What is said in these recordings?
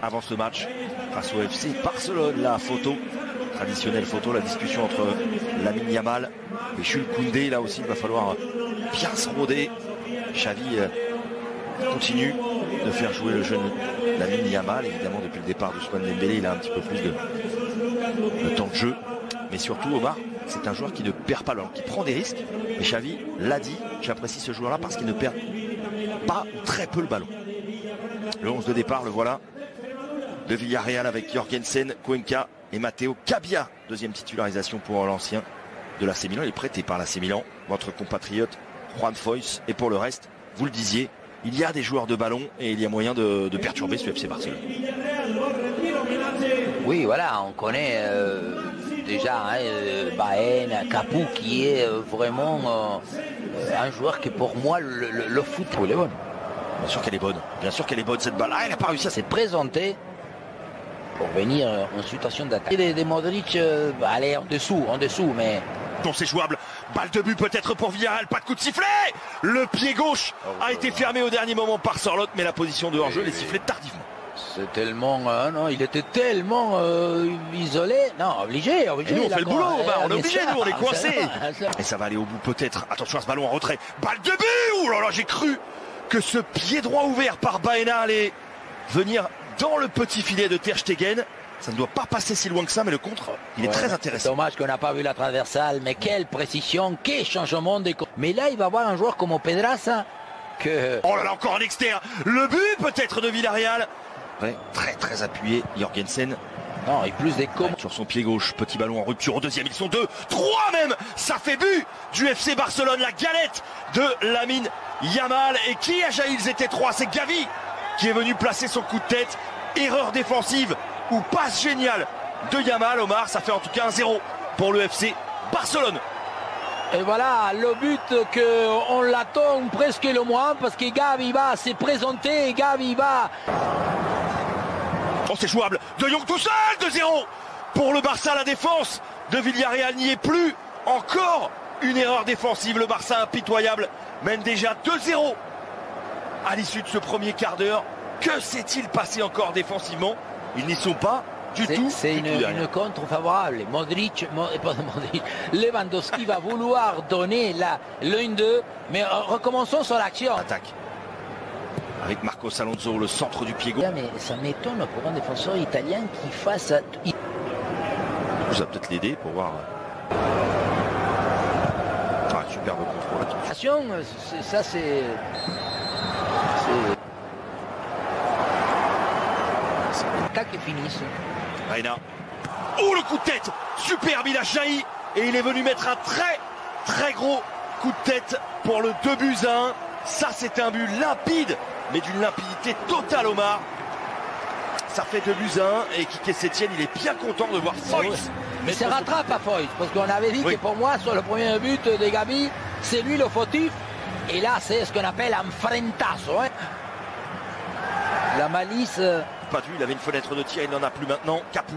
avant ce match grâce au FC Barcelone. La photo, traditionnelle photo, la discussion entre Lamine Yamal et Jules Koundé. Là aussi il va falloir bien se rôder. Xavi continue de faire jouer le jeune Lamine Yamal. Évidemment depuis le départ d'Ousmane Dembélé il a un petit peu plus de temps de jeu. Mais surtout Omar, c'est un joueur qui ne perd pas le ballon, qui prend des risques. Et Xavi l'a dit, j'apprécie ce joueur là parce qu'il ne perd pas ou très peu le ballon. Le 11 de départ, le voilà, de Villarreal avec Jorgensen, Cuenca et Matteo Cabia. Deuxième titularisation pour l'ancien de l'AC Milan. Il est prêté par l'AC Milan, votre compatriote Juan Foyth. Et pour le reste, vous le disiez, il y a des joueurs de ballon et il y a moyen de perturber ce FC Barcelone. Oui, voilà, on connaît déjà Baena, Capu, qui est vraiment un joueur qui pour moi le foot il est bon. Bien sûr qu'elle est bonne, bien sûr qu'elle est bonne cette balle. Ah, elle n'a pas réussi à s'est présentée pour venir en situation d'attaque. Des Modric, allez, en dessous, mais... Bon, c'est jouable. Balle de but peut-être pour Villarreal, pas de coup de sifflet. Le pied gauche a été fermé au dernier moment par Sorloth, mais la position de hors-jeu, les sifflets tardivement. C'est tellement... non, il était tellement isolé. Non, obligé. Et nous, on fait le boulot, on est obligé, nous, on est coincés. Et ça va aller au bout peut-être. Attention à ce ballon en retrait. Balle de but. Ouh là là, j'ai cru que ce pied droit ouvert par Baena allait venir dans le petit filet de Ter Stegen. Ça ne doit pas passer si loin que ça, mais le contre, il est très intéressant. Dommage qu'on n'a pas vu la transversale, mais quelle précision, quel changement de... Mais là, il va voir un joueur comme Pedraza que... Oh là là, encore un externe. Le but peut-être de Villarreal. Ouais, très appuyé, Jorgensen. Non, et plus des coms. Sur son pied gauche, petit ballon en rupture au deuxième. Ils sont deux, trois même. Ça fait but du FC Barcelone, la galette de Lamine Yamal. Et qui a jailli? Ils étaient trois, c'est Gavi qui est venu placer son coup de tête. Erreur défensive ou passe géniale de Yamal. Omar, ça fait en tout cas 1-0 pour le FC Barcelone. Et voilà le but qu'on l'attend presque le moins parce que Gavi va se présenter, Gavi va... Oh, c'est jouable. De Jong tout seul, 2-0 pour le Barça. La défense de Villarreal n'y est plus. Encore une erreur défensive. Le Barça impitoyable mène déjà 2-0 à l'issue de ce premier quart d'heure. Que s'est-il passé encore défensivement? Ils n'y sont pas du tout. C'est une contre favorable. Lewandowski va vouloir donner l'1-2, mais recommençons sur l'action. Attaque avec Marcos Alonso, le centre du pied gauche. Mais ça m'étonne pour un défenseur italien qui fasse... Ça va peut-être l'aider pour voir. Ah, superbe contrôle. Attention, ça c'est... L'attaque est finie. Reina. Oh, le coup de tête superbe, il a jailli et il est venu mettre un très gros coup de tête pour le 2-1. Ça, c'est un but limpide, mais d'une limpidité totale, Omar. Ça fait 2-1 et Quique Sétienne, il est bien content de voir Foyth. Mais se rattrape à Foyth, parce qu'on avait dit que pour moi, sur le premier but de Gavi, c'est lui le fautif. Et là, c'est ce qu'on appelle un frentasso. La malice... Pas vu, il avait une fenêtre de tir, il n'en a plus maintenant. Capu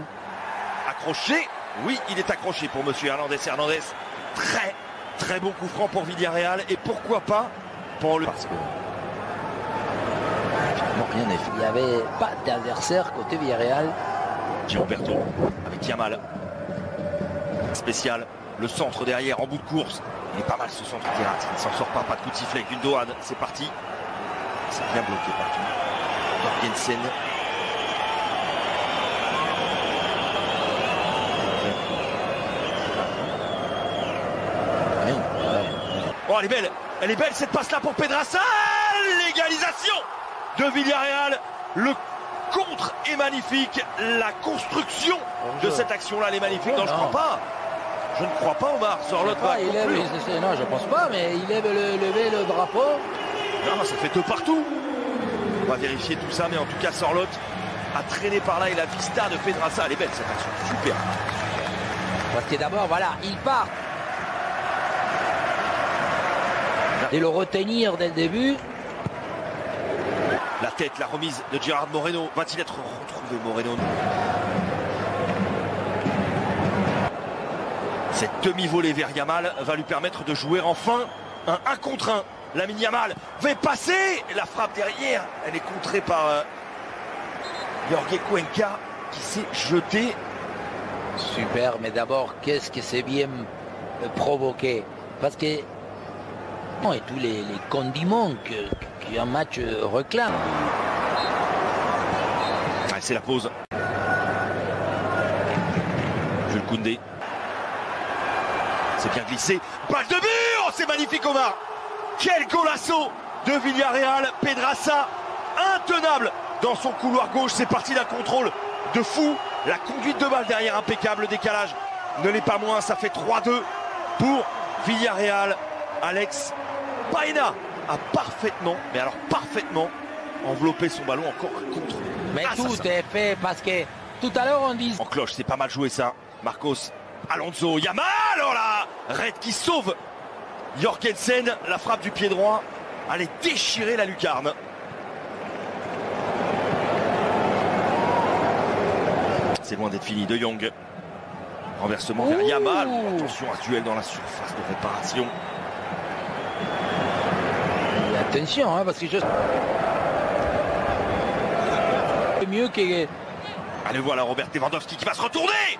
accroché, oui, il est accroché pour monsieur Hernandez. Très bon coup franc pour Villarreal et pourquoi pas pour le... Parce que rien n'est fait. Il n'y avait pas d'adversaire côté Villarreal. Gilberto avec Yamal. Spécial, le centre derrière en bout de course. Il est pas mal ce centre qui rate, il s'en sort pas de coup de sifflet, Gundogan, c'est parti. C'est bien bloqué partout. Jorgensen. Oh, elle est belle cette passe-là pour Pedraza. L'égalisation de Villarreal. Le contre est magnifique. La construction de cette action-là, elle est magnifique. Non, je ne crois pas, Omar. Sorloth va conclure. Non, je pense pas, mais il lève le drapeau. Non, ça fait deux partout. On va vérifier tout ça, mais en tout cas, Sorloth a traîné par là et la vista de Pedraza, elle est belle cette action. Super. Parce que d'abord, voilà, il part. Et le retenir dès le début. La tête, la remise de Gerard Moreno. Va-t-il être retrouvé, Moreno? Cette demi-volée vers Yamal va lui permettre de jouer enfin un 1 contre 1. Lamine Yamal va passer. La frappe derrière, elle est contrée par Jorge Cuenca qui s'est jeté. Super, mais d'abord, qu'est-ce que c'est bien provoqué. Parce que... et tous les condiments qu'un match réclame. Ah, c'est la pause. Jules Koundé. C'est bien glissé. Balle de but. Oh, c'est magnifique, Omar. Quel golasso de Villarreal. Pedraza, intenable dans son couloir gauche. C'est parti d'un contrôle de fou. La conduite de balle derrière, impeccable. Le décalage ne l'est pas moins. Ça fait 3-2 pour Villarreal. Alex Baena a parfaitement, mais alors parfaitement, enveloppé son ballon. Encore un contre. Mais tout est fait parce que tout à l'heure on dit... En cloche, c'est pas mal joué ça. Marcos Alonso, Yamal, oh là, Red qui sauve Jorgensen, la frappe du pied droit allait déchirer la lucarne. C'est loin d'être fini. De Jong, renversement vers Yamal. Attention à ce duel dans la surface de réparation. Et attention, hein, parce que mieux que... Allez, voilà Robert Lewandowski qui va se retourner.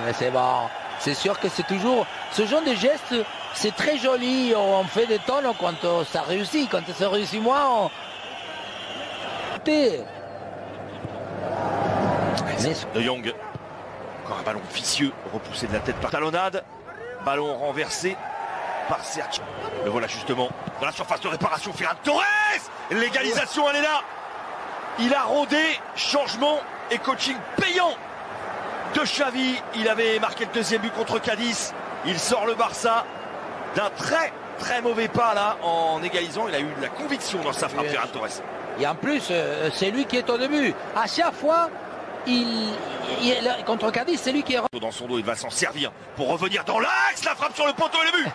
Mais c'est bon. C'est sûr que c'est toujours ce genre de gestes, c'est très joli. On fait des tonnes quand ça réussit. Quand ça réussit moins, De Jong, encore un ballon vicieux, repoussé de la tête par talonnade. Ballon renversé par Sergio. Le voilà justement dans la surface de réparation. Ferran Torres, l'égalisation, elle est là. Il a rôdé, changement et coaching payant de Xavi. Il avait marqué le deuxième but contre Cadiz. Il sort le Barça d'un très très mauvais pas là en égalisant. Il a eu de la conviction dans sa frappe, Ferran Torres. Et en plus, c'est lui qui est au début. À chaque fois, contre Cadiz, c'est lui qui est... Dans son dos, il va s'en servir pour revenir dans l'axe. La frappe sur le poteau et le but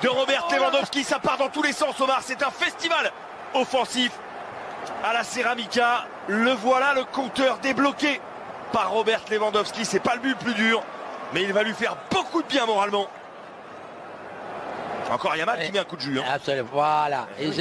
de Robert Lewandowski. Ça part dans tous les sens, Omar. C'est un festival offensif à la Ceramica. Le voilà, le compteur débloqué par Robert Lewandowski. C'est pas le but le plus dur, mais il va lui faire beaucoup de bien moralement. Encore Yamal qui met un coup de jus. Absolument, voilà. Et